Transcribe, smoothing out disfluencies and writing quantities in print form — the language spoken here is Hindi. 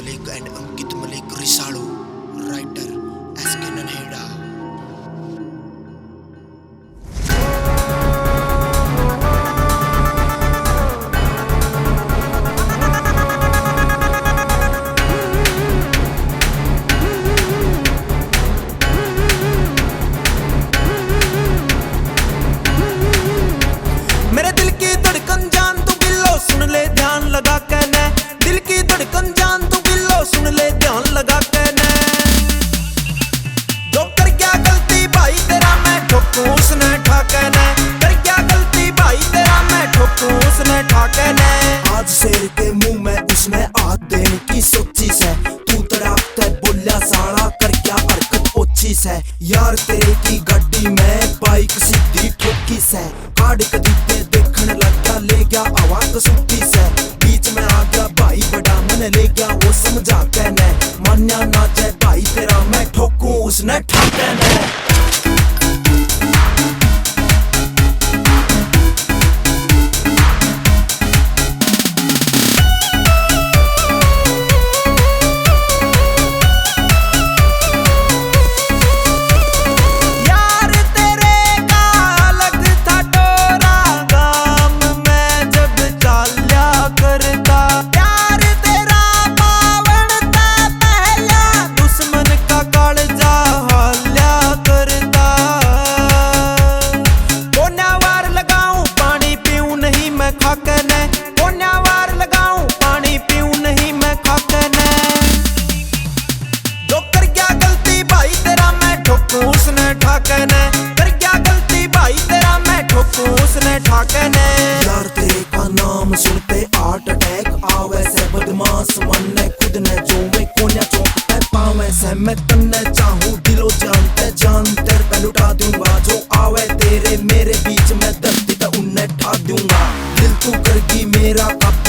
Malik and Ankit Malik रिसाड़ू, writer SK Nanhera. मेरे दिल की धड़कन जान तू बिल्लो सुन ले ध्यान लगा के ने, दिल की धड़कन जान तू बिल्लो सुन ले ध्यान लगा के ने। जो कर क्या गलती भाई तेरा मैं ठोकूं उसने ठाके ने, कर क्या गलती भाई तेरा मैं ठोकूं उसने ठाके ने। आज शेर के मुंह में उसने हाथ देने की सोची से, तू तड़ाकते बोलिया साला कर क्या हरकत ओछी से। यार तेरे की गाड़ी में बाइक सीधी ठोकी से, काट कदी पे देखने लगा ले गया आवाज सुट्टी से। बीच में आ गया भाई बड़ा मैंने ले गया वो समझा के ने, मान्या ना चाहे भाई तेरा मैं ठोकूं उसने ठाके ने। उसने ठाके ने, कर क्या गलती भाई तेरा मैं ठोकूं उसने ठाके ने। यार तेरे का नाम सुनते हार्ट अटैक आवे से, बदमाश मन ने खुद ने जो मैं कोन्या चौंकते पावे से। मैं तन्ने चाहूं दिलो जानते जान तेरे पे लुटा दूंगा, जो आवे तेरे मेरे बीच में धरती पे उन्हें ठा दूंगा। दिल तू करगी मेरा कब